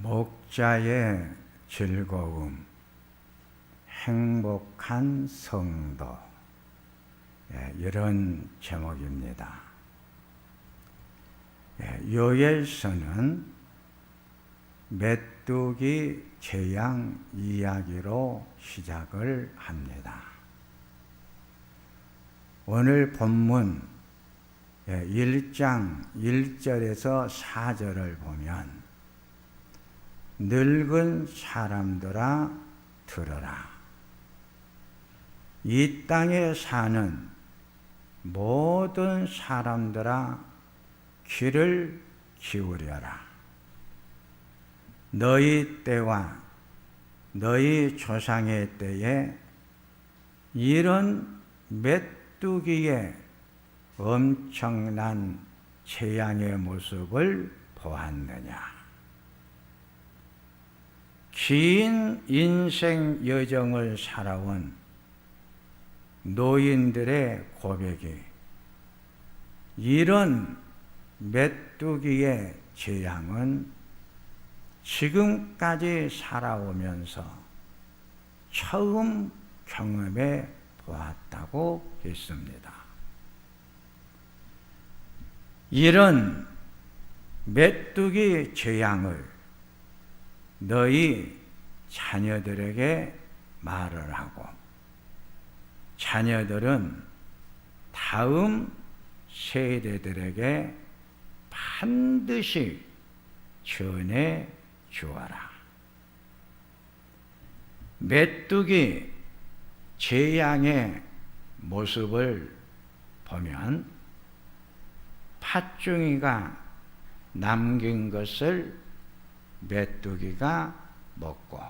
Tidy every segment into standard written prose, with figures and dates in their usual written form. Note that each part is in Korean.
목자의 즐거움, 행복한 성도, 이런 제목입니다. 요엘서는 메뚜기 재앙 이야기로 시작을 합니다. 오늘 본문 1장 1절에서 4절을 보면 늙은 사람들아 들어라. 이 땅에 사는 모든 사람들아 귀를 기울여라. 너희 때와 너희 조상의 때에 이런 메뚜기의 엄청난 재앙의 모습을 보았느냐. 긴 인생 여정을 살아온 노인들의 고백이 이런 메뚜기의 재앙은 지금까지 살아오면서 처음 경험해 보았다고 했습니다. 이런 메뚜기 재앙을 너희 자녀들에게 말을 하고 자녀들은 다음 세대들에게 반드시 전해 주어라. 메뚜기 재앙의 모습을 보면 팥중이가 남긴 것을 메뚜기가 먹고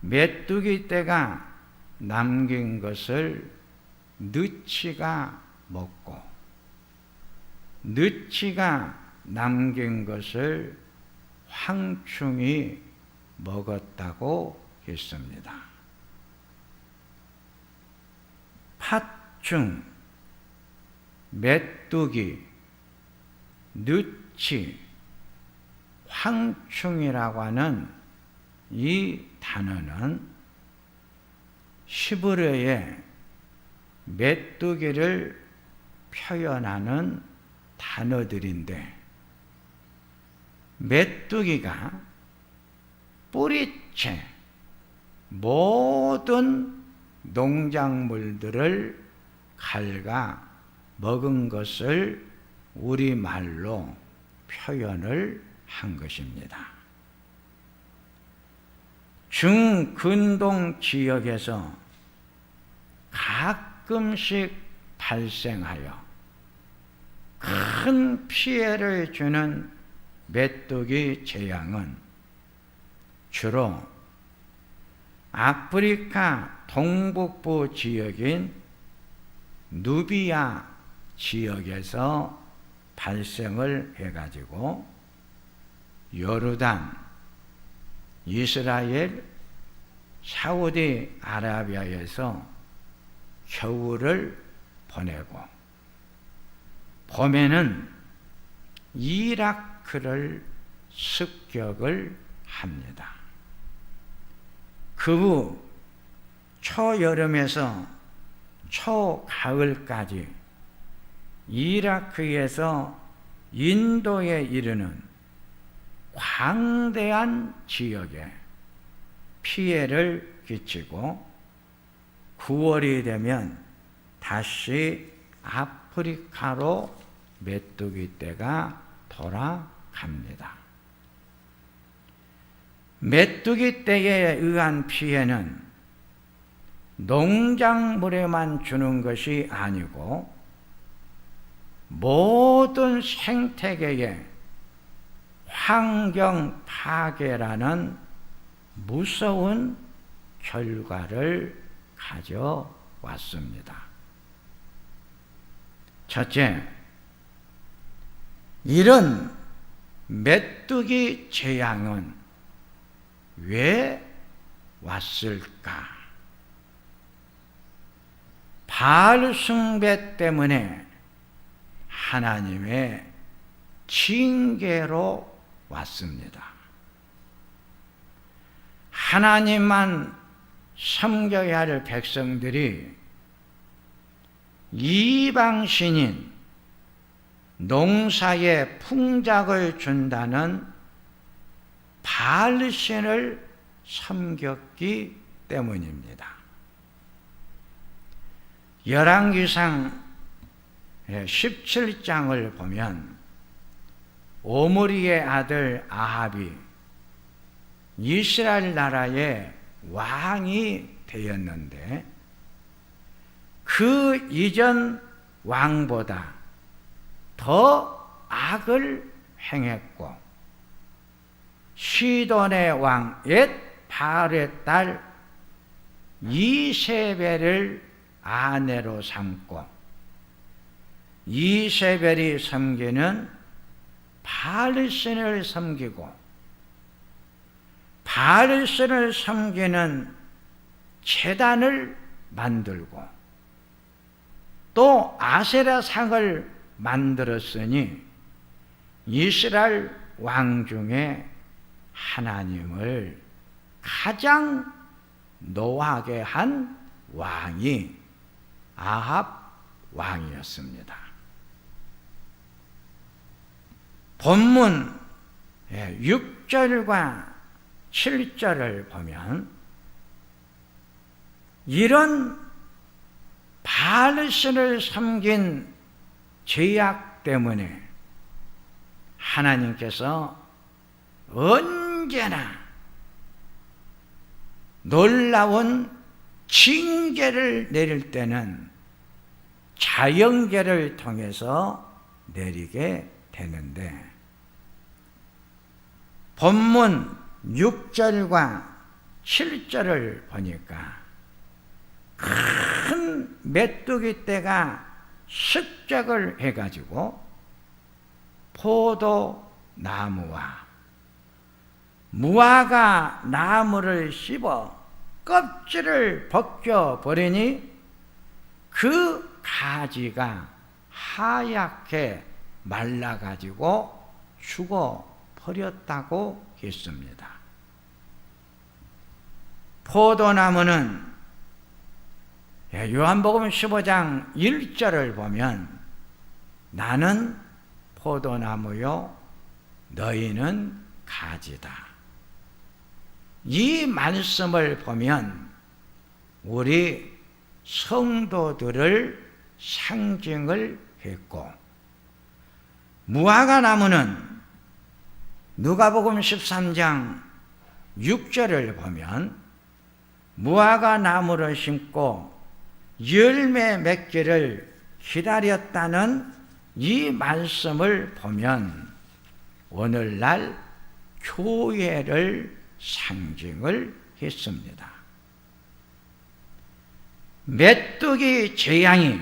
메뚜기 떼가 남긴 것을 느치가 먹고 느치가 남긴 것을 황충이 먹었다고 했습니다. 팥중, 메뚜기, 느치, 황충이라고 하는 이 단어는 히브리어의 메뚜기를 표현하는 단어들인데 메뚜기가 뿌리째 모든 농작물들을 갉아 먹은 것을 우리말로 표현을 한 것입니다. 중근동 지역에서 가끔씩 발생하여 큰 피해를 주는 메뚜기 재앙은 주로 아프리카 동북부 지역인 누비아 지역에서 발생을 해가지고 요르단, 이스라엘, 사우디아라비아에서 겨울을 보내고 봄에는 이라크를 습격을 합니다. 그 후 초여름에서 초가을까지 이라크에서 인도에 이르는 광대한 지역에 피해를 끼치고 9월이 되면 다시 아프리카로 메뚜기 떼가 돌아갑니다. 메뚜기 떼에 의한 피해는 농작물에만 주는 것이 아니고 모든 생태계에 환경 파괴라는 무서운 결과를 가져왔습니다. 첫째, 이런 메뚜기 재앙은 왜 왔을까? 바알 숭배 때문에 하나님의 징계로 왔습니다. 하나님만 섬겨야 할 백성들이 이방신인 농사에 풍작을 준다는 바알신을 섬겼기 때문입니다. 열왕기상 17장을 보면 오므리의 아들 아합이 이스라엘 나라의 왕이 되었는데 그 이전 왕보다 더 악을 행했고 시돈의 왕 옛 바알의 딸 이세벨을 아내로 삼고 이세벨이 섬기는 바알신을 섬기고 바알신을 섬기는 제단을 만들고 또 아세라상을 만들었으니 이스라엘 왕 중에 하나님을 가장 노하게 한 왕이 아합 왕이었습니다. 본문 6절과 7절을 보면 이런 바알신을 섬긴 죄악 때문에 하나님께서 언제나 놀라운 징계를 내릴 때는 자연계를 통해서 내리게 되는데 본문 6절과 7절을 보니까 큰 메뚜기 떼가 습작을 해가지고 포도나무와 무화과 나무를 씹어 껍질을 벗겨버리니 그 가지가 하얗게 말라가지고 죽어버렸다고 했습니다. 포도나무는 요한복음 15장 1절을 보면 나는 포도나무요 너희는 가지다. 이 말씀을 보면 우리 성도들을 상징을 했고 무화과 나무는 누가복음 13장 6절을 보면 무화과 나무를 심고 열매 맺기를 기다렸다는 이 말씀을 보면 오늘날 교회를 상징을 했습니다. 메뚜기 재앙이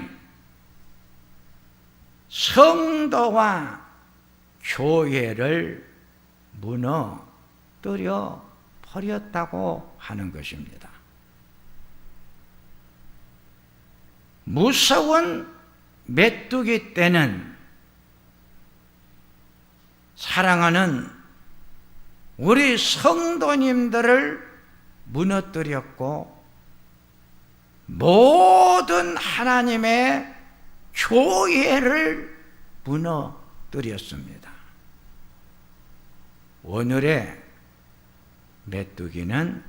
성도와 교회를 무너뜨려 버렸다고 하는 것입니다. 무서운 메뚜기 떼는 사랑하는 우리 성도님들을 무너뜨렸고 모든 하나님의 교회를 무너뜨렸습니다. 오늘의 메뚜기는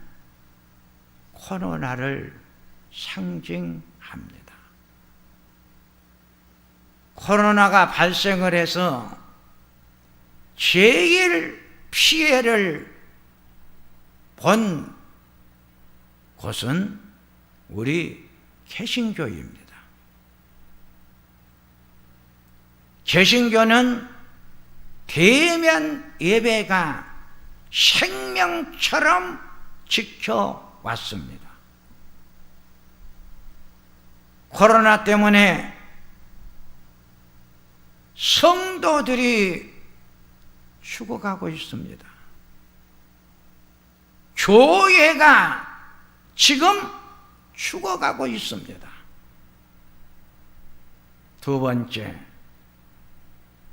코로나를 상징합니다. 코로나가 발생을 해서 제일 피해를 본 곳은 우리 개신교입니다. 개신교는 대면 예배가 생명처럼 지켜왔습니다. 코로나 때문에 성도들이 죽어가고 있습니다. 교회가 지금 죽어가고 있습니다. 두 번째,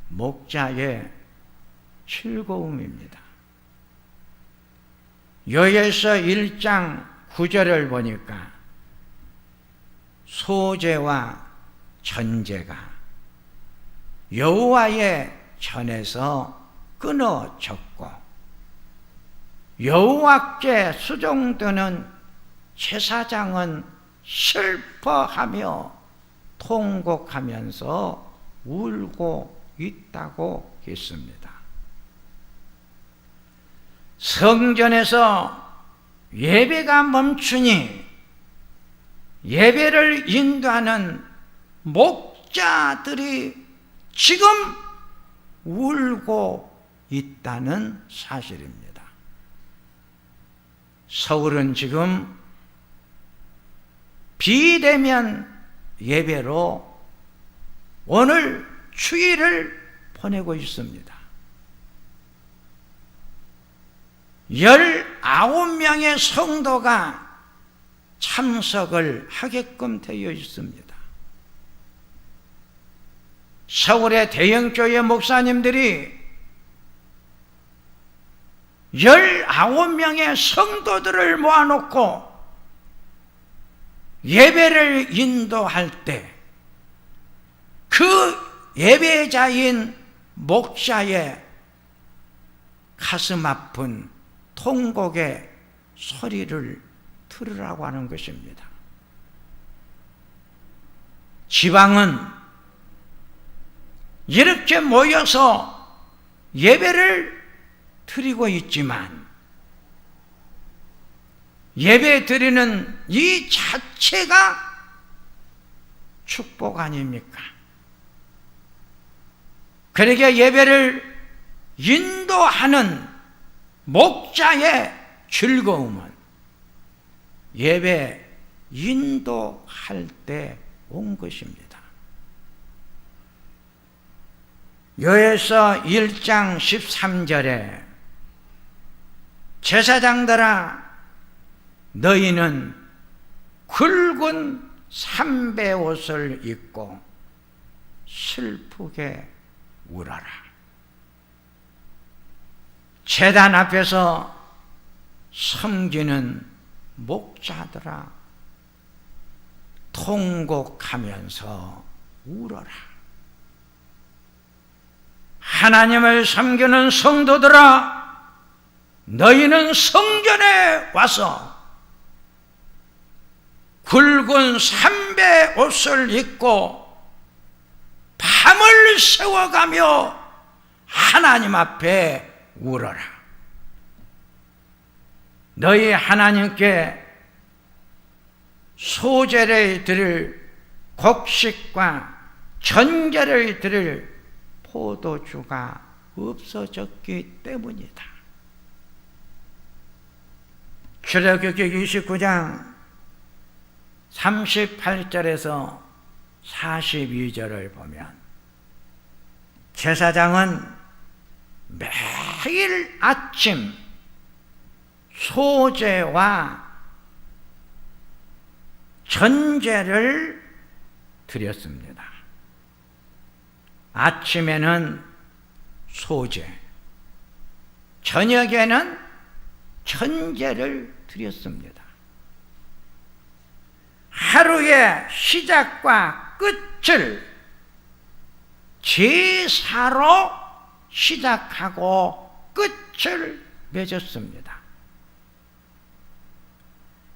목자의 즐거움입니다. 요에서 1장 9절을 보니까 소제와 전제가 여호와의 전에서 끊어졌고 여호와께 수종드는 제사장은 슬퍼하며 통곡하면서 울고 있다고 했습니다. 성전에서 예배가 멈추니 예배를 인도하는 목자들이 지금 울고 있다는 사실입니다. 서울은 지금 비대면 예배로 오늘 주일을 보내고 있습니다. 19명의 성도가 참석을 하게끔 되어 있습니다. 서울의 대형교회 목사님들이 19명의 성도들을 모아놓고 예배를 인도할 때 그 예배자인 목자의 가슴 아픈 통곡의 소리를 들으라고 하는 것입니다. 지방은 이렇게 모여서 예배를 드리고 있지만 예배 드리는 이 자체가 축복 아닙니까? 그러게 예배를 인도하는 목자의 즐거움은 예배 인도할 때 온 것입니다. 요에서 1장 13절에 제사장들아 너희는 굵은 삼배 옷을 입고 슬프게 울어라. 제단 앞에서 섬기는 목자들아 통곡하면서 울어라. 하나님을 섬기는 성도들아 너희는 성전에 와서 굵은 삼배 옷을 입고 밤을 새워가며 하나님 앞에 울어라. 너희 하나님께 소제를 드릴 곡식과 전제를 드릴 포도주가 없어졌기 때문이다. 출애굽기 29장 38절에서 42절을 보면 제사장은 매일 아침 소제와 전제를 드렸습니다. 아침에는 소제, 저녁에는 전제를 드렸습니다. 하루의 시작과 끝을 제사로 시작하고 끝을 맺었습니다.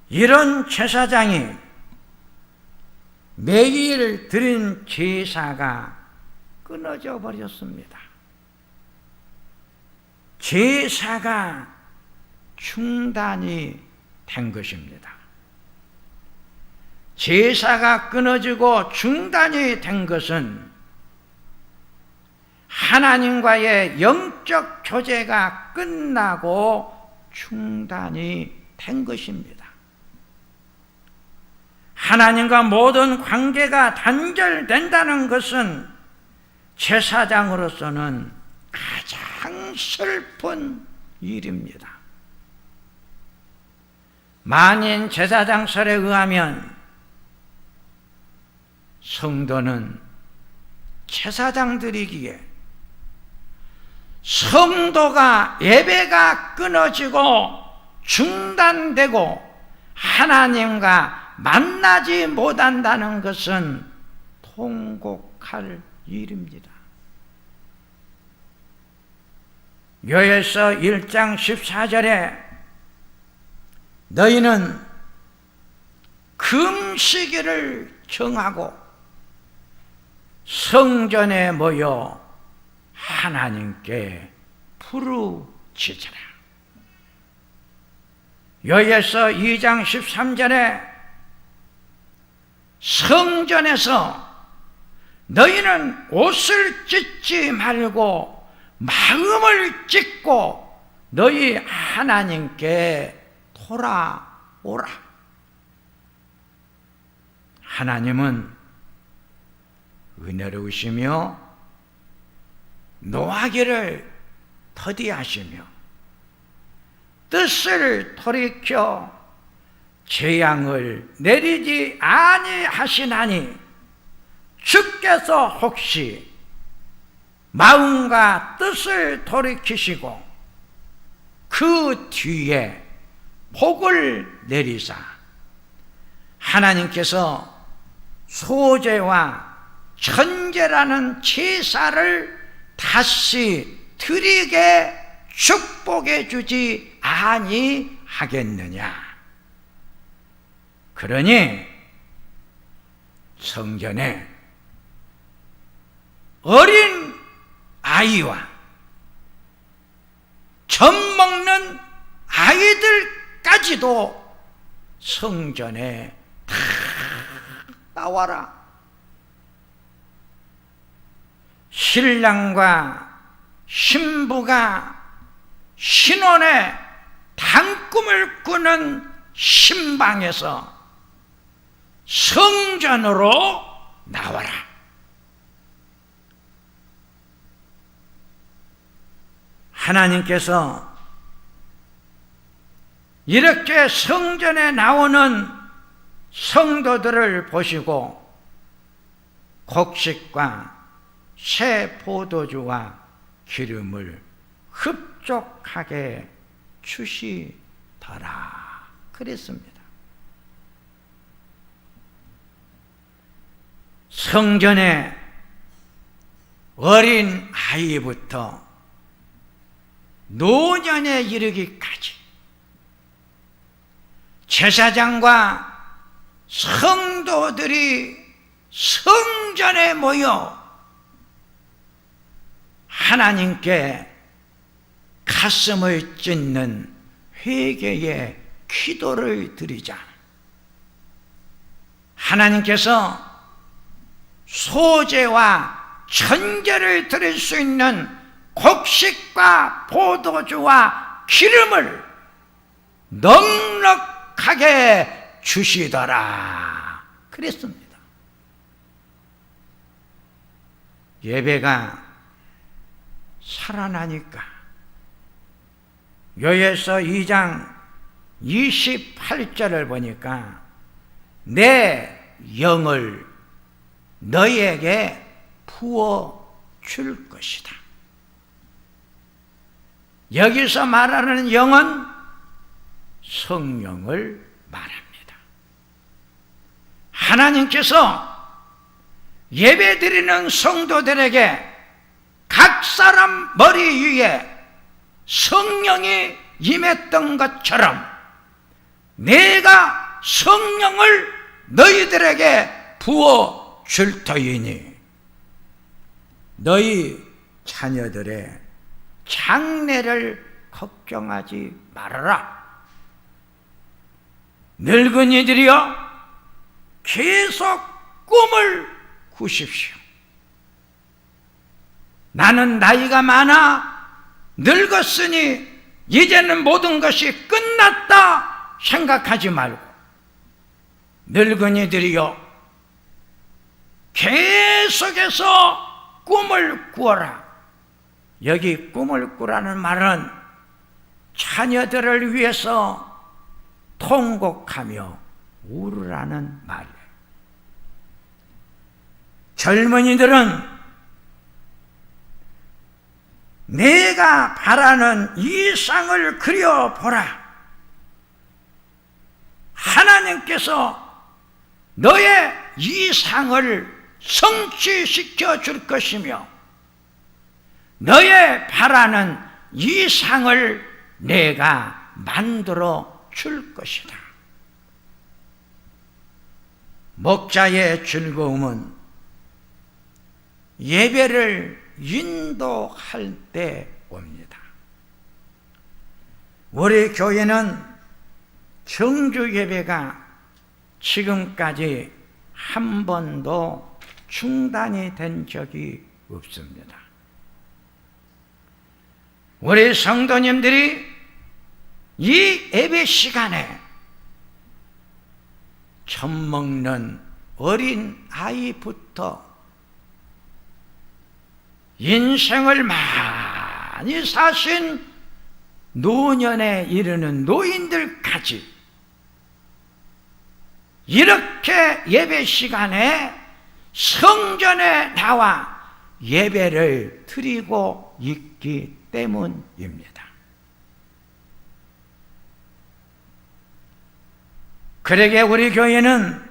이런 제사장이 매일 드린 제사가 끊어져 버렸습니다. 제사가 중단이 된 것입니다. 제사가 끊어지고 중단이 된 것은 하나님과의 영적 교제가 끝나고 중단이 된 것입니다. 하나님과 모든 관계가 단절된다는 것은 제사장으로서는 가장 슬픈 일입니다. 만인 제사장설에 의하면 성도는 제사장들이기에 성도가 예배가 끊어지고 중단되고 하나님과 만나지 못한다는 것은 통곡할 일입니다. 요에서 1장 14절에 너희는 금식일을 정하고 성전에 모여 하나님께 부르짖으라. 요에서 2장 13절에 성전에서 너희는 옷을 찢지 말고 마음을 찢고 너희 하나님께 돌아오라. 하나님은 은혜로우시며 노하기를 더디하시며 뜻을 돌이켜 재앙을 내리지 아니하시나니 주께서 혹시 마음과 뜻을 돌이키시고 그 뒤에 복을 내리사 하나님께서 소제와 천제라는 제사를 다시 드리게 축복해 주지 아니하겠느냐. 그러니 성전에 어린 아이와 젖 먹는 아이들까지도 성전에 다 나와라. 신랑과 신부가 신혼의 단꿈을 꾸는 신방에서 성전으로 나와라. 하나님께서 이렇게 성전에 나오는 성도들을 보시고 곡식과 새 포도주와 기름을 흡족하게 주시더라 그랬습니다. 성전에 어린 아이부터 노년에 이르기까지 제사장과 성도들이 성전에 모여 하나님께 가슴을 찢는 회개의 기도를 드리자. 하나님께서 소제와 천제를 드릴 수 있는 곡식과 포도주와 기름을 넉넉하게 주시더라 그랬습니다. 예배가 살아나니까 요에서 2장 28절을 보니까 내 영을 너희에게 부어 줄 것이다. 여기서 말하는 영은 성령을 말합니다. 하나님께서 예배드리는 성도들에게 각 사람 머리 위에 성령이 임했던 것처럼 내가 성령을 너희들에게 부어 줄 터이니 너희 자녀들의 장래를 걱정하지 말아라. 늙은이들이여 계속 꿈을 꾸십시오. 나는 나이가 많아 늙었으니 이제는 모든 것이 끝났다 생각하지 말고 늙은이들이여 계속해서 꿈을 꾸어라. 여기 꿈을 꾸라는 말은 자녀들을 위해서 통곡하며 울으라는 말이에요. 젊은이들은 내가 바라는 이 상을 그려보라. 하나님께서 너의 이 상을 성취시켜 줄 것이며 너의 바라는 이 상을 내가 만들어 줄 것이다. 목자의 즐거움은 예배를 인도할 때 옵니다. 우리 교회는 정주 예배가 지금까지 한 번도 중단이 된 적이 없습니다. 우리 성도님들이 이 예배 시간에 젖 먹는 어린 아이부터 인생을 많이 사신 노년에 이르는 노인들까지 이렇게 예배 시간에 성전에 나와 예배를 드리고 있기 때문입니다. 그러게 우리 교회는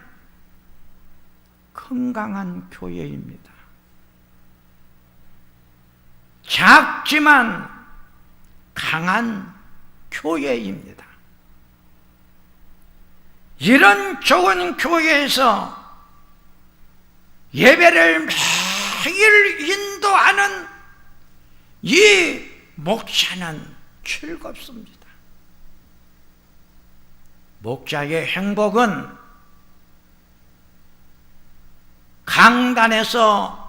건강한 교회입니다. 작지만 강한 교회입니다. 이런 좋은 교회에서 예배를 매일 인도하는 이 목자는 즐겁습니다. 목자의 행복은 강단에서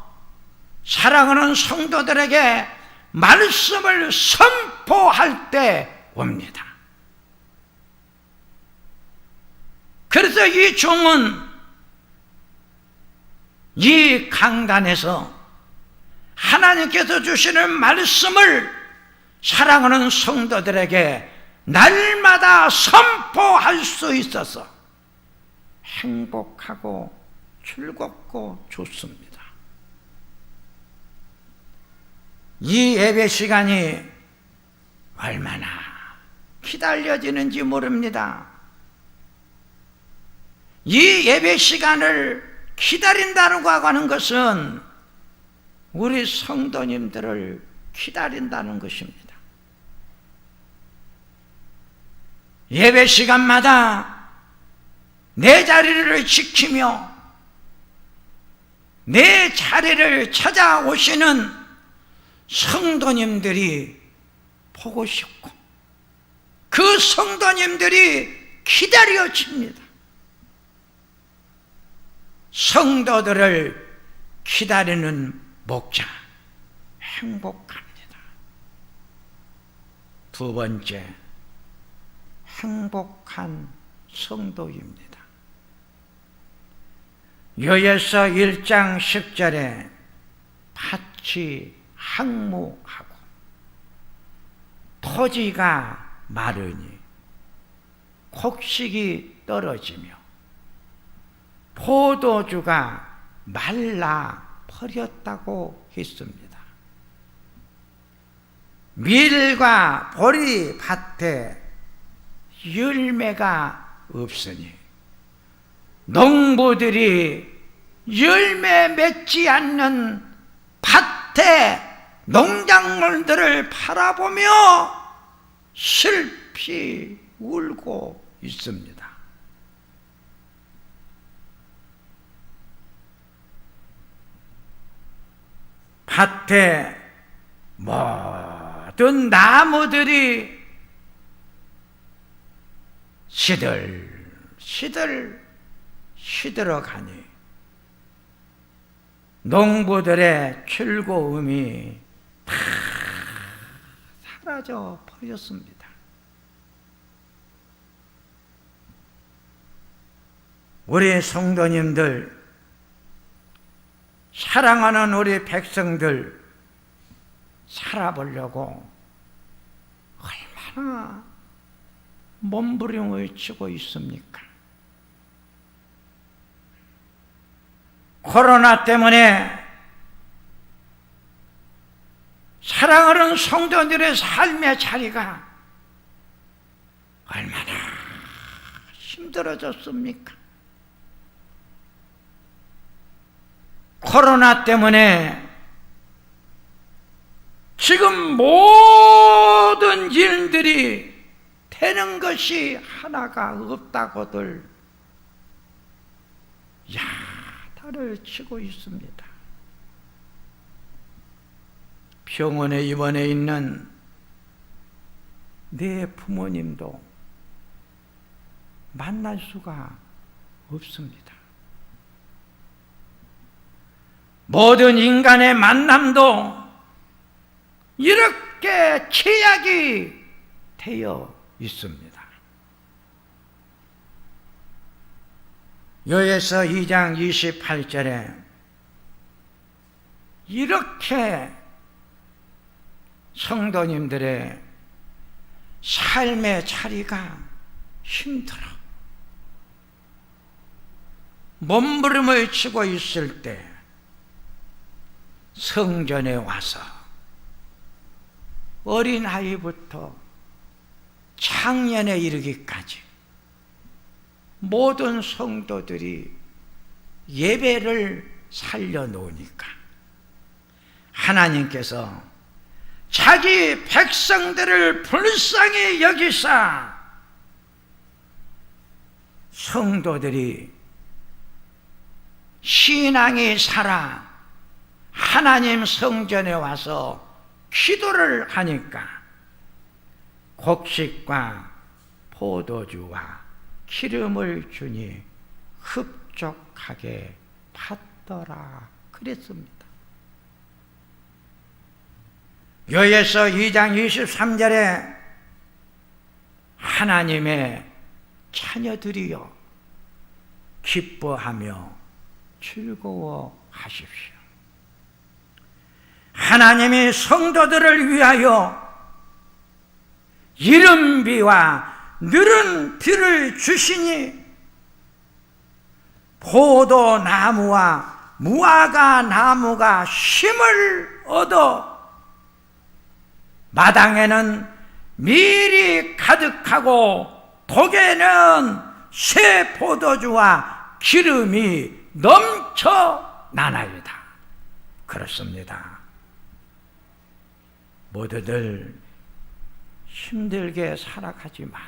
사랑하는 성도들에게 말씀을 선포할 때 옵니다. 그래서 이 종은 이 강단에서 하나님께서 주시는 말씀을 사랑하는 성도들에게 날마다 선포할 수 있어서 행복하고 즐겁고 좋습니다. 이 예배 시간이 얼마나 기다려지는지 모릅니다. 이 예배 시간을 기다린다고 하는 것은 우리 성도님들을 기다린다는 것입니다. 예배 시간마다 내 자리를 지키며 내 자리를 찾아오시는 성도님들이 보고 싶고 그 성도님들이 기다려집니다. 성도들을 기다리는 목자 행복합니다. 두 번째, 행복한 성도입니다. 요에서 1장 10절에 밭이 항무하고 토지가 마르니 곡식이 떨어지며 포도주가 말라 버렸다고 했습니다. 밀과 보리 밭에 열매가 없으니 농부들이 열매 맺지 않는 밭에 농작물들을 바라보며 슬피 울고 있습니다. 밭에 모든 나무들이 시들어가니 농부들의 즐거움이 다 사라져 버렸습니다. 우리 성도님들, 사랑하는 우리 백성들 살아보려고 얼마나 몸부림을 치고 있습니까? 코로나 때문에 사랑하는 성도들의 삶의 자리가 얼마나 힘들어졌습니까? 코로나 때문에 지금 모든 일들이 되는 것이 하나가 없다고들 야단을 치고 있습니다. 병원에 입원해 있는 내 부모님도 만날 수가 없습니다. 모든 인간의 만남도 이렇게 제약이 되어 있습니다. 요에서 2장 28절에 이렇게 성도님들의 삶의 자리가 힘들어 몸부림을 치고 있을 때 성전에 와서 어린아이부터 창년에 이르기까지 모든 성도들이 예배를 살려놓으니까 하나님께서 자기 백성들을 불쌍히 여기사 성도들이 신앙이 살아 하나님 성전에 와서 기도를 하니까 곡식과 포도주와 기름을 주니 흡족하게 받더라 그랬습니다. 요에서 2장 23절에 하나님의 자녀들이여 기뻐하며 즐거워하십시오. 하나님이 성도들을 위하여 이른 비와 느른 비를 주시니 포도나무와 무화과 나무가 힘을 얻어 마당에는 밀이 가득하고 독에는 새 포도주와 기름이 넘쳐 나나이다. 그렇습니다. 모두들 힘들게 살아가지만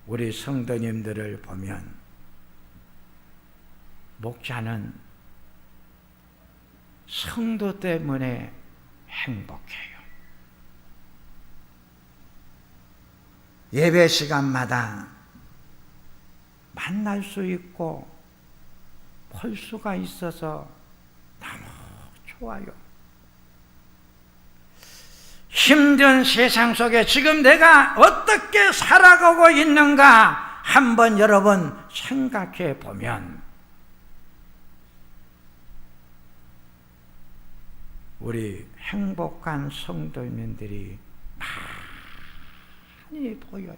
우리 성도님들을 보면 목자는 성도 때문에 행복해요. 예배 시간마다 만날 수 있고 볼 수가 있어서 너무 좋아요. 힘든 세상 속에 지금 내가 어떻게 살아가고 있는가 한번 여러분 생각해 보면 우리 행복한 성도님들이 많이 보여요.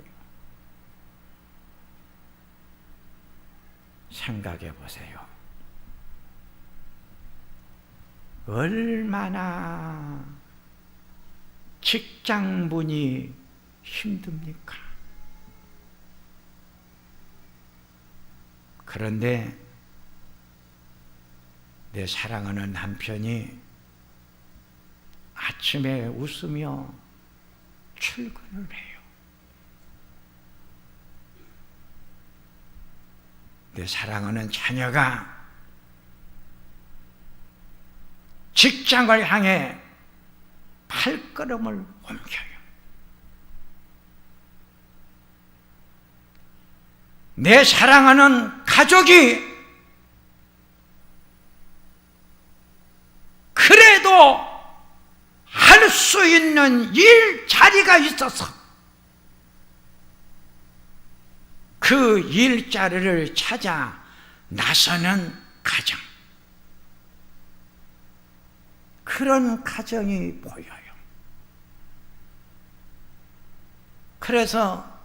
생각해 보세요. 얼마나 직장문이 힘듭니까? 그런데 내 사랑하는 남편이 아침에 웃으며 출근을 해요. 내 사랑하는 자녀가 직장을 향해 발걸음을 옮겨요. 내 사랑하는 가족이 그래도 할 수 있는 일자리가 있어서 그 일자리를 찾아 나서는 가정, 그런 가정이 보여요. 그래서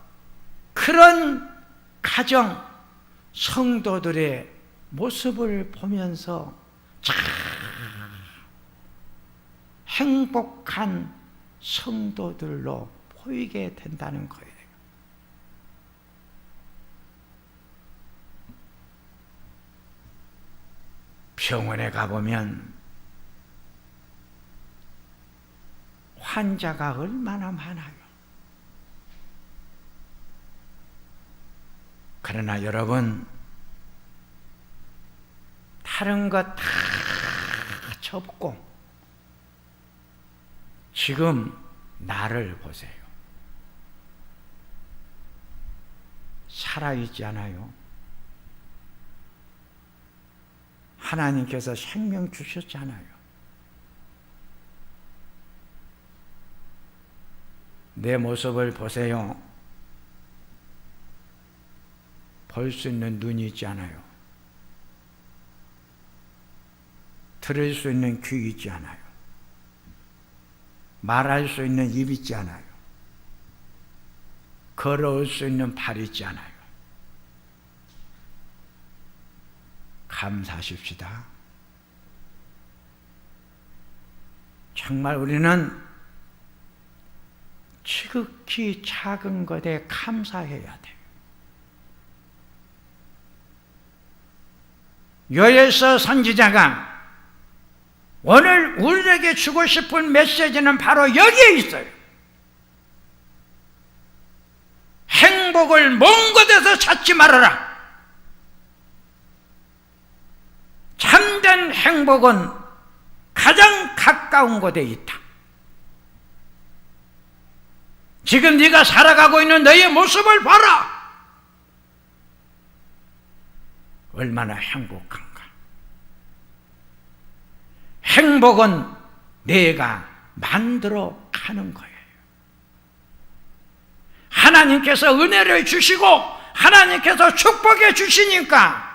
그런 가정, 성도들의 모습을 보면서 참 행복한 성도들로 보이게 된다는 거예요. 병원에 가보면 환자가 얼마나 많아요. 그러나 여러분, 다른 것 다 접고 지금 나를 보세요. 살아있지 않아요? 하나님께서 생명 주셨잖아요. 내 모습을 보세요. 볼 수 있는 눈이 있지 않아요. 들을 수 있는 귀 있지 않아요. 말할 수 있는 입 있지 않아요. 걸어올 수 있는 발 있지 않아요. 감사하십시다. 정말 우리는 지극히 작은 것에 감사해야 돼요. 요엘서 선지자가 오늘 우리에게 주고 싶은 메시지는 바로 여기에 있어요. 행복을 먼 곳에서 찾지 말아라. 참된 행복은 가장 가까운 곳에 있다. 지금 네가 살아가고 있는 너의 모습을 봐라. 얼마나 행복한가. 행복은 내가 만들어 가는 거예요. 하나님께서 은혜를 주시고 하나님께서 축복해 주시니까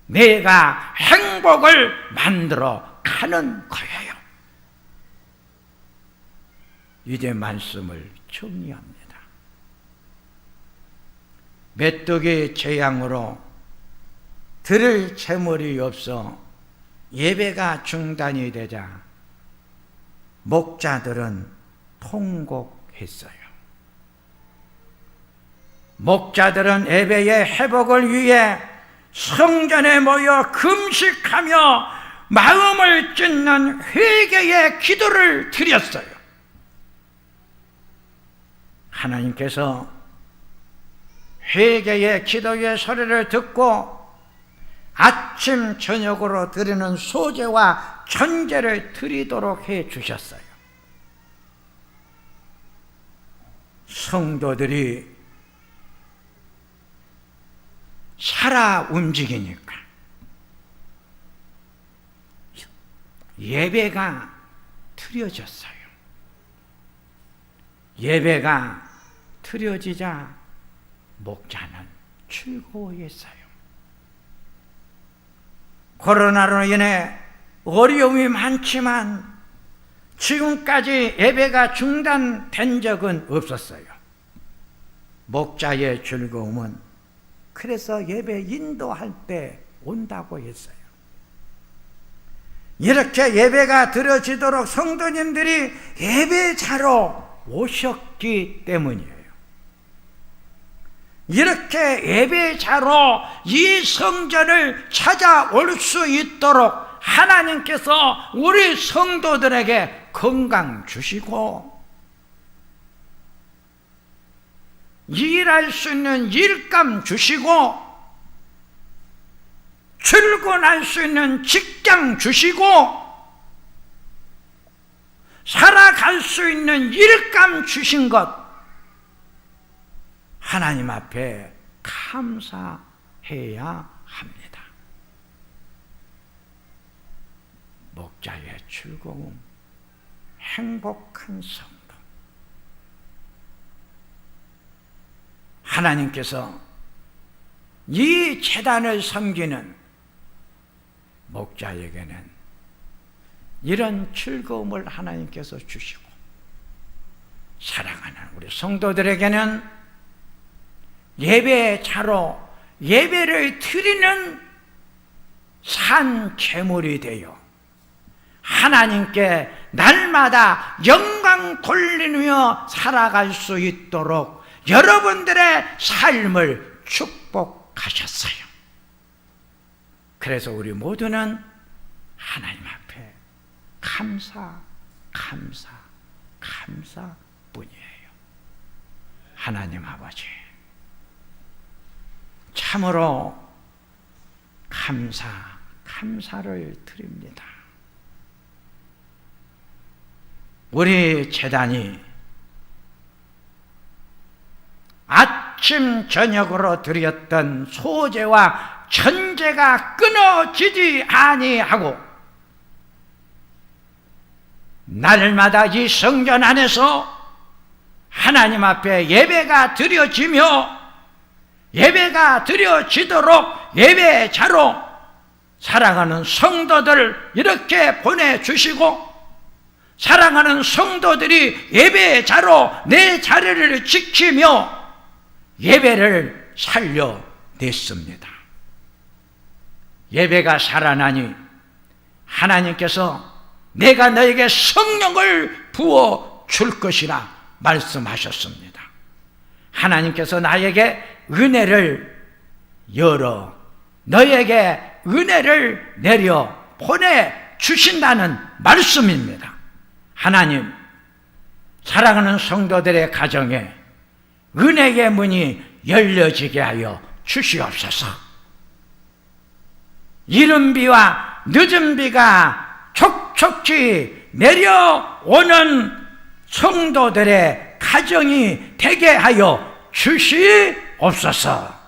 내가 행복을 만들어 가는 거예요. 이제 말씀을 정리합니다. 메뚜기 재앙으로 들을 재물이 없어 예배가 중단이 되자 목자들은 통곡했어요. 목자들은 예배의 회복을 위해 성전에 모여 금식하며 마음을 찢는 회개의 기도를 드렸어요. 하나님께서 회개의 기도의 소리를 듣고 아침 저녁으로 드리는 소제와 전제를 드리도록 해 주셨어요. 성도들이 살아 움직이니까 예배가 드려졌어요. 예배가 드려지자 목자는 즐거워했어요. 코로나로 인해 어려움이 많지만 지금까지 예배가 중단된 적은 없었어요. 목자의 즐거움은 그래서 예배 인도할 때 온다고 했어요. 이렇게 예배가 드려지도록 성도님들이 예배자로 오셨기 때문이에요. 이렇게 예배자로 이 성전을 찾아올 수 있도록 하나님께서 우리 성도들에게 건강 주시고 일할 수 있는 일감 주시고 출근할 수 있는 직장 주시고 살아갈 수 있는 일감 주신 것 하나님 앞에 감사해야 합니다. 목자의 즐거움, 행복한 성도. 하나님께서 이 제단을 섬기는 목자에게는 이런 즐거움을 하나님께서 주시고 사랑하는 우리 성도들에게는 예배자로 예배를 드리는 산 제물이 되어 하나님께 날마다 영광 돌리며 살아갈 수 있도록 여러분들의 삶을 축복하셨어요. 그래서 우리 모두는 하나님 앞에 감사뿐이에요. 하나님 아버지, 참으로 감사를 드립니다. 우리 제단이 아침 저녁으로 드렸던 소제와 전제가 끊어지지 아니하고 날마다 이 성전 안에서 하나님 앞에 예배가 드려지며 예배가 드려지도록 예배자로 사랑하는 성도들 이렇게 보내주시고 사랑하는 성도들이 예배자로 내 자리를 지키며 예배를 살려냈습니다. 예배가 살아나니 하나님께서 내가 너에게 성령을 부어 줄 것이라 말씀하셨습니다. 하나님께서 나에게 은혜를 열어 너에게 은혜를 내려 보내주신다는 말씀입니다. 하나님, 사랑하는 성도들의 가정에 은혜의 문이 열려지게 하여 주시옵소서. 이른 비와 늦은 비가 촉촉히 내려오는 성도들의 가정이 되게 하여 주시옵소서.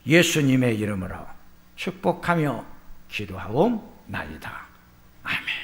예수님의 이름으로 축복하며 기도하옵나이다.